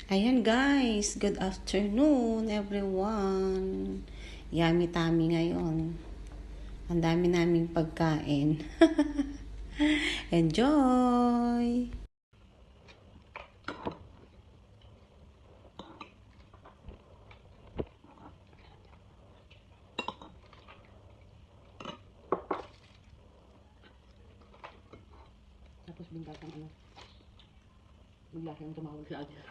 Ayan guys, good afternoon everyone. Yummy tummy ngayon. Ang dami naming pagkain. Enjoy! Tapos bigla kang ano, bigla kang tumawag sa akin.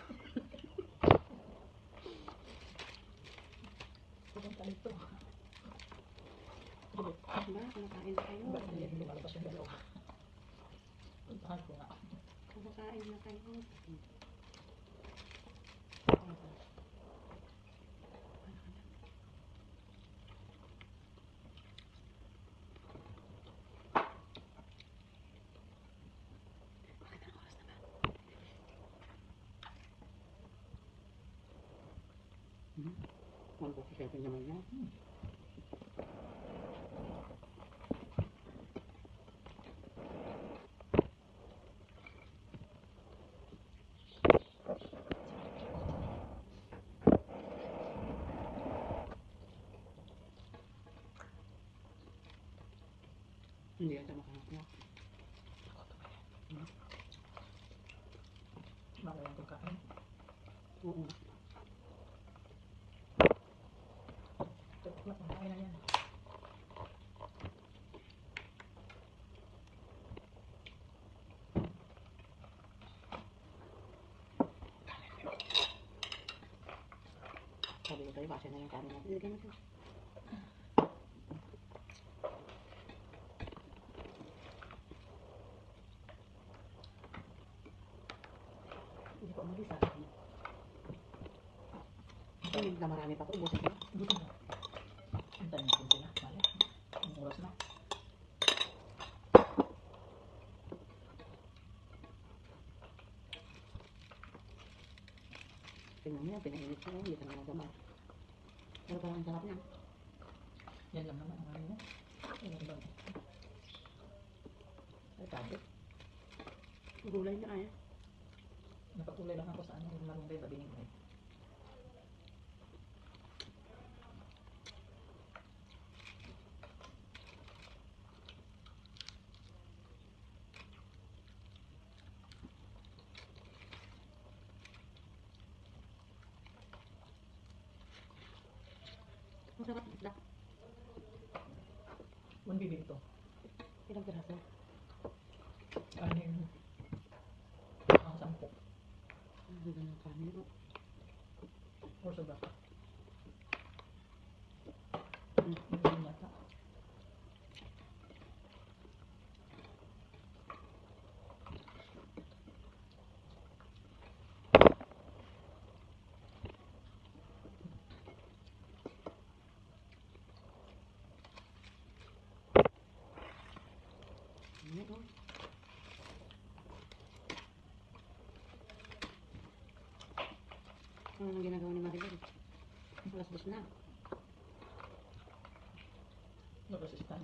Pupunta nito. Ba, kumakain na kayo. Hindi lumalabas yung dalawa. Puntahan ko nga. Kumakain na kayo. Mag-67 naman yan. Hindi ata makahanap. Mamaya yung kakain. Oo. Kakain na yan. Sabi ko tayo, kasi na yung kanin natin. Ilagay natin. Hindi ko umalis sa akin. Ay, na marami pa ito. Ubusin ko. Buto na. Antayin natin sila. Mali. Ang oras na. Tingnan mo yan, pinainit ko. Hindi ka naman nagabay. Pero parang sarap niya. Yan lang naman ang ano mo. Yan lang. Ay, tabi. Gulay na ay. Napatuloy lang ako sa ano. Yung marunggay ba binigay. Masarap isda. 1 bibi ito. Ilang piraso? Ano yung 10. Ang ganda ng kanin. Or sobra pa. Hmm. Hindi yata. Ano? Ano nang ginagawa ni Maribel? Alas 2 na. Naprosesitan.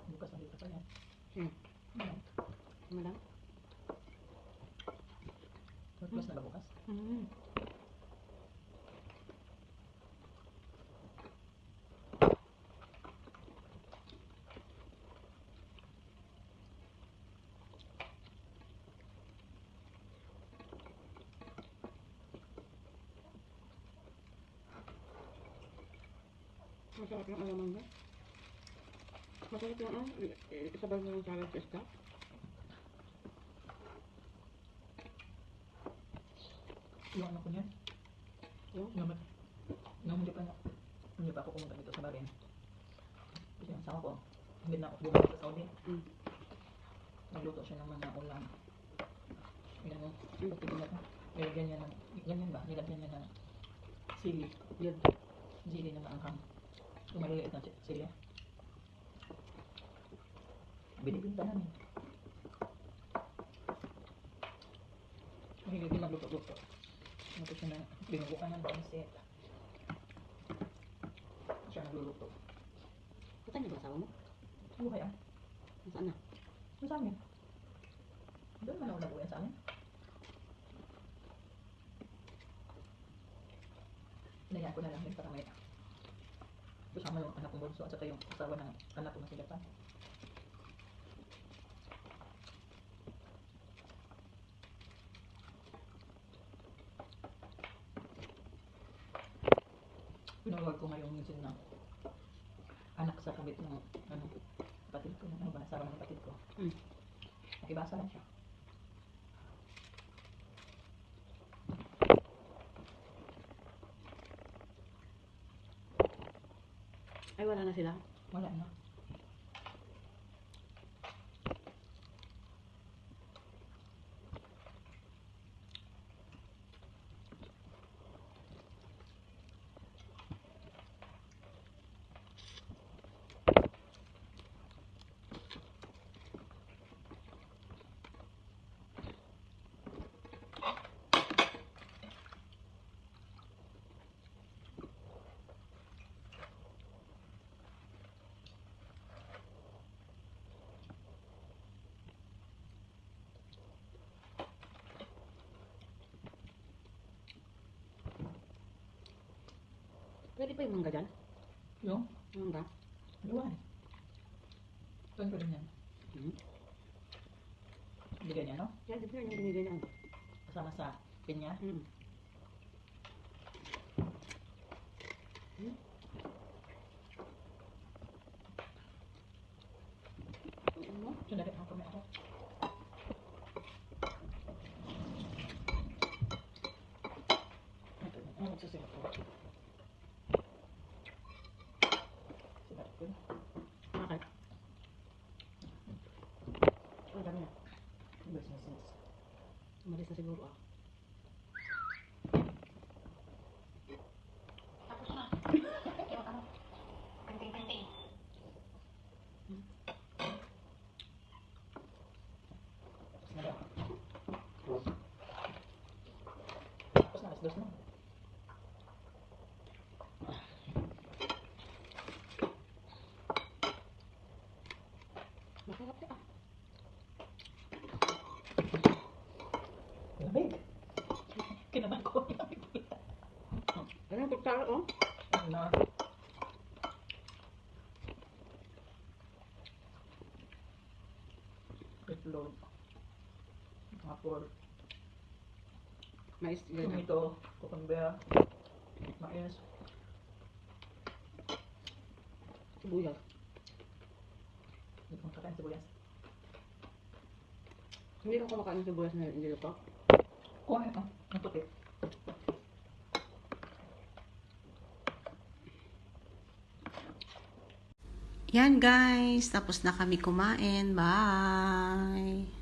Bukas ang dito pa yan. Ano lang? Plus na ba bukas? Masarap yung alamang ba? Masarap yung isabay mo yung salad sa isda. Yung ano ko niyan? Yung? Nung hindi pa ako pumunta dito sa Bahrain. Kasi ang asawa ko, hindi na ako bumalik sa Saudi. Nagluto siya ng mga ulam. Ayan o, patigil na ito. Nilagyan niya ng, ganyan ba? Nilagyan niya ng sili. Yun. Sili na maanghang. Yung maliliit na silya. Binibinta namin. Mahilig din magluto-luto. Ito siya na binubukan ng pansit. Siya nagluluto. Saan niyo ba asawa mo? Buhay ah. Saan na? Ano sa amin? Doon man ako nag-uwi sa amin. Hinayaan ko na lang din para may kasama yung anak kong bunso at saka yung asawa ng anak ko na si Japan. Pinawag ko ngayong minsan na anak sa kabit ng kapatid ko, ng asawa ng kapatid ko. Nakibasa lang siya. Ay, wala na sila. Wala na. Pwede pa yung mangga dyan? Yung? Mangga? Luwan. Tuwan ko din yan. Bigyan niya, no? Yan, di ba yung binigay niya? Kasama sa pinya. Ano? Sundali ang kami ako. Ano magsasilap ko? Silap ko. Bakit? Ang dami na. Business. Umalis na siguro ah. Tapos na. Yung ano, penting-penting. Tapos na daw. Tapos na, alas 2 na. Masarap siya ah. Lamig. Kinaman ko. Ano yung kutsara oh? Na. Itlog. Apple. Mais. Tomato. Cucumber. Mais. Sibuyas. Itong kakain sibuyas. Hindi ka kumakain ng sibuyas na hindi ito? Kuha ito. Ang puti. Yan guys, tapos na kami kumain. Bye!